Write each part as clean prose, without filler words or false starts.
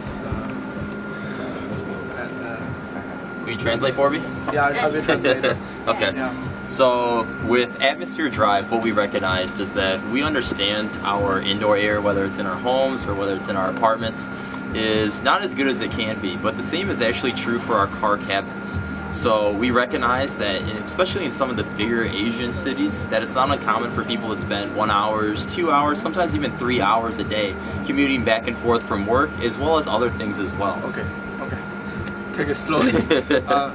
is. Will you translate for me? Yeah, I will translate. Okay. Yeah. So with atmosphere drive, what we recognized is that we understand our indoor air, whether it's in our homes or whether it's in our apartments, is not as good as it can be, but the same is actually true for our car cabins. So we recognize that, especially in some of the bigger Asian cities, that it's not uncommon for people to spend 1 hour, 2 hours, sometimes even 3 hours a day commuting back and forth from work, as well as other things as well. Okay.Take it slowly.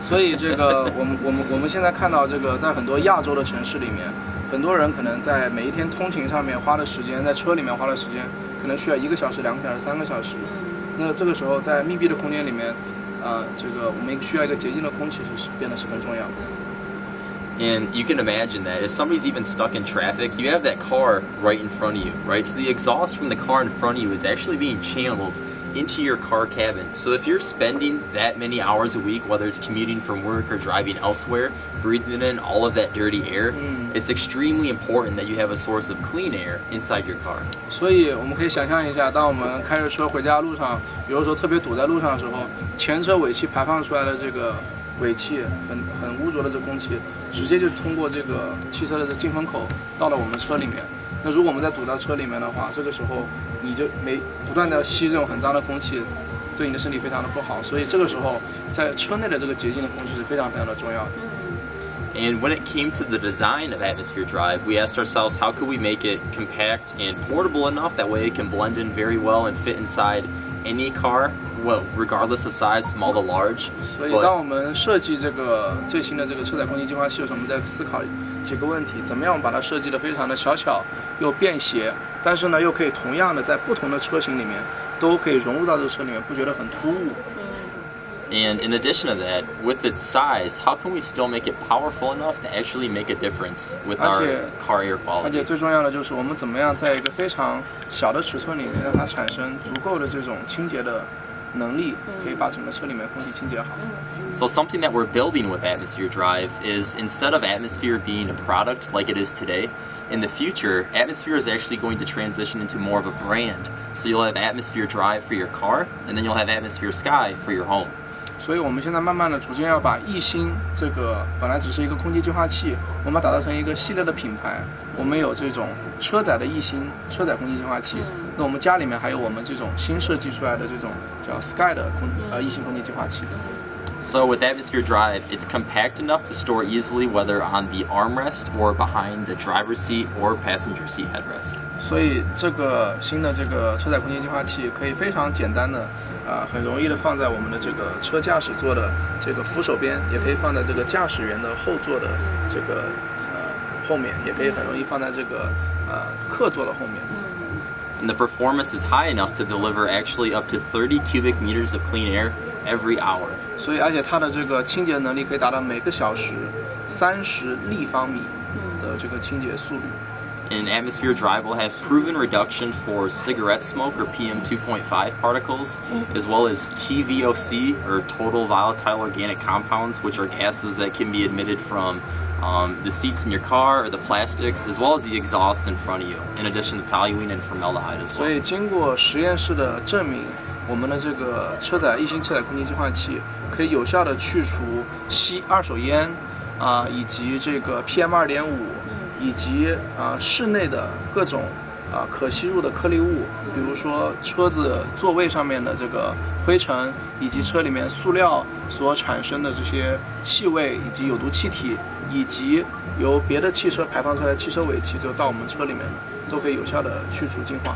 所以这个我们现在看到这个，在很多亚洲的城市里面，很多人可能在每一天通勤上面花的时间，在车里面花的时间，可能需要1个小时、2个小时、3个小时。那这个时候，在密闭的空间里面，这个我们需要一个洁净的空气是变得十分重要的。And you can imagine that if somebody's even stuck in traffic, you have that car right in front of you, right? So the exhaust from the car in front of you is actually being channeled into your car cabin. So if you're spending that many hours a week, whether it's commuting from work or driving elsewhere, breathing in all of that dirty air, it's extremely important that you have a source of clean air inside your car. 所以我们可以想象一下，当我们开着车回家路上，有的时候特别堵在路上的时候，前车尾气排放出来的这个尾气很污浊的这空气，直接就通过这个汽车的这进风口到了我们车里面。那如果我们在堵到车里面的话，这个时候你就不断的吸这种很脏的空气，对你的身体非常的不好。所以这个时候在车内的这个洁净的空气是非常非常的重要的。And when it came to the design of atmosphere drive, we asked ourselves how could we make it compact and portable enough that way it can blend in very well and fit inside any car, well, regardless of size, small to large. 所以当我们设计这个最新的这个车载空气净化器的时候，我们在思考几个问题：怎么样把它设计得非常的小巧又便携，但是呢又可以同样的在不同的车型里面都可以融入到这个车里面，不觉得很突兀。And in addition to that, with its size, how can we still make it powerful enough to actually make a difference with our car air 而 quality? 且最重要的就是我们怎么样在一个非常小的尺寸里面，让它产生足够的这种清洁的能力，可以把整个车里面空气清洁好。So something that we're building with Atmosphere Drive is instead of Atmosphere being a product like it is today, in the future, Atmosphere is actually going to transition into more of a brand. So you'll have Atmosphere Drive for your car, and then you'll have Atmosphere Sky for your home. 所以我们现在慢慢的逐渐要把逸新这个本来只是一个空气净化器，我们打造成一个系列的品牌。我们有这种车载的逸新车载空气净化器，那我们家里面还有我们这种新设计出来的这种叫 Sky 的逸新空气净化器。So with Atmosphere Drive, it's compact enough to store easily whether on the armrest or behind the driver's seat or passenger seat headrest. 所以这个新的这个车载空气净化器可以非常简单的很容易的放在我们的这个车驾驶座的这个扶手边，也可以放在这个驾驶员的后座的这个后面，也可以很容易放在这个客座的后面。And the performance is high enough to deliver actually up to 30 cubic meters of clean air every hour. 所以而且它的这个清洁能力可以达到每个小时30立方米的这个清洁速率。And Atmosphere Drive will have proven reduction for cigarette smoke or PM 2.5 particles, as well as TVOC or total volatile organic compounds, which are gases that can be emitted from the seats in your car or the plastics, as well as the exhaust in front of you, in addition to toluene and formaldehyde as well. 所以经过实验室的证明，我们的这个逸新车载空气净化器可以有效的去除吸二手烟以及这个 PM 2.5。以及室内的各种可吸入的颗粒物，比如说车子座位上面的这个灰尘，以及车里面塑料所产生的这些气味以及有毒气体，以及由别的汽车排放出来的汽车尾气，就到我们车里面都可以有效的去除净化。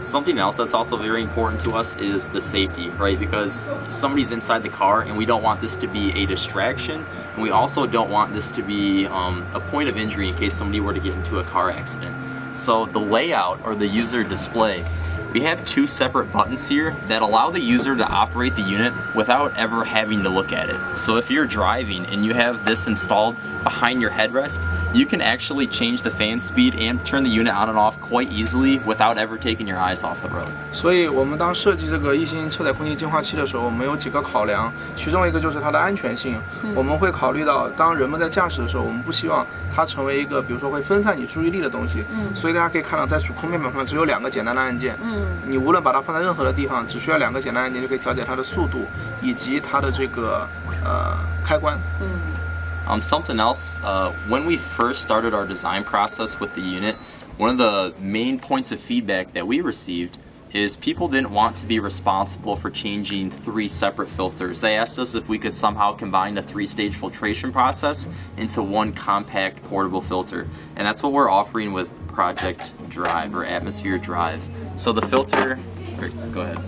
Something else that's also very important to us is the safety, right? Because somebody's inside the car and we don't want this to be a distraction, and we also don't want this to be a point of injury in case somebody were to get into a car accident. So the layout or the user display, we have two separate buttons here that allow the user to operate the unit without ever having to look at it. So if you're driving and you have this installed behind your headrest, you can actually change the fan speed and turn the unit on and off quite easily without ever taking your eyes off the road. 所以我们当设计这个逸新车载空气净化器的时候，我们有几个考量，其中一个就是它的安全性。我们会考虑到，当人们在驾驶的时候，我们不希望它成为一个，比如说会分散你注意力的东西。所以大家可以看到，在主控面板上只有2个简单的按键，你无论把它放在任何的地方，只需要2个简单按键就可以调节它的速度以及它的这个开关。Something else, when we first started our design process with the unit, one of the main points of feedback that we received is people didn't want to be responsible for changing 3 separate filters. They asked us if we could somehow combine the 3-stage filtration process into one compact portable filter. And that's what we're offering with Project Drive or Atmosphere Drive. So the filter, go ahead.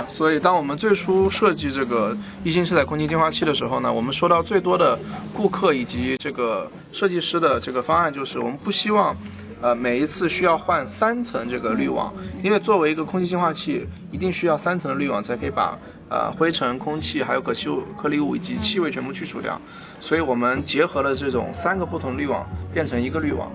所以当我们最初设计这个逸新车载空气净化器的时候呢，我们收到最多的顾客以及这个设计师的这个方案就是我们不希望每一次需要换3层这个滤网，因为作为一个空气净化器一定需要3层的滤网才可以把灰尘、空气还有可吸颗粒物以及气味全部去除掉，所以我们结合了这种3个不同滤网变成一个滤网。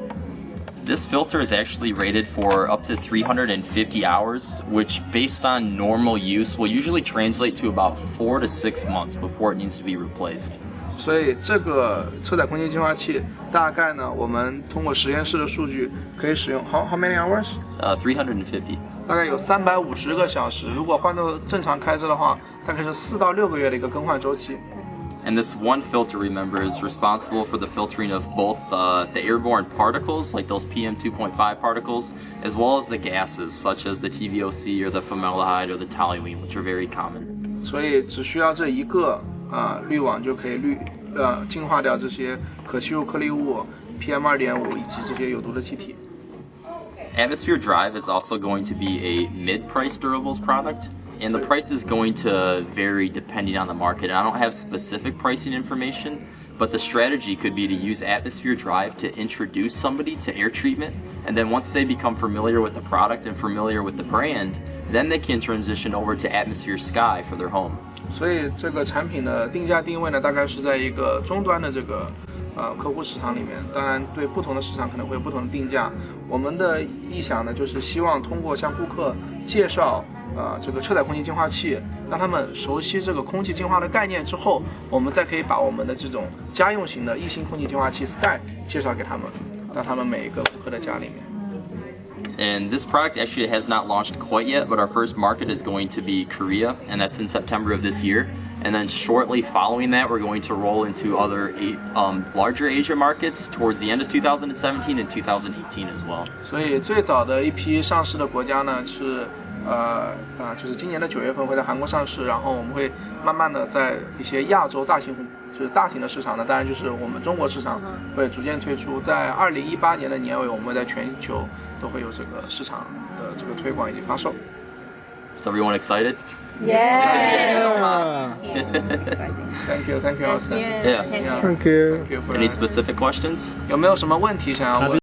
This filter is actually rated for up to 350 hours, which based on normal use will usually translate to about 4 to 6 months before it needs to be replaced. 所以这个车载空气净化器大概呢，我们通过实验室的数据可以使用 how many hours? 350. 大概有350个小时。如果换到正常开车的话，大概是4到6个月的一个更换周期。And this one filter, remember, is responsible for the filtering of both the airborne particles, like those PM 2.5 particles, as well as the gases, such as the TVOC or the formaldehyde or the toluene, which are very common. 所以只需要这一个滤网就可以净化掉这些可吸入颗粒物、PM 2.5以及这些有毒的气体。Atmosphere Drive is also going to be a mid-price durables product. And the price is going to vary depending on the market. I don't have specific pricing information, but the strategy could be to use Atmosphere Drive to introduce somebody to air treatment, and then once they become familiar with the product and familiar with the brand, then they can transition over to Atmosphere Sky for their home. 所以这个产品的定价定位呢，大概是在一个终端的这个客户市场里面，当然对不同的市场可能会有不同的定价。我们的意向呢，就是希望通过向顾客介绍这个车载空气净化器，让他们熟悉这个空气净化的概念之后，我们再可以把我们的这种家用型的逸新空气净化器 Sky 介绍给他们，到他们每一个顾客的家里面。And this product actually has not launched quite yet, but our first market is going to be Korea, and that's in September of this year. And then shortly following that, we're going to roll into other larger Asia markets towards the end of 2017 and 2018 as well. 所以最早的一批上市的国家呢是就是今年的9月份会在韩国上市，然后我们会慢慢的在一些亚洲大型的市场呢，当然就是我们中国市场会逐渐推出，在2018年的年尾，我们会在全球都会有这个市场的这个推广以及发售。Is everyone excited? Yeah. Thank you, Austin. Yeah. Thank you. Thank you for Any specific questions? 有没有什么问题想要问？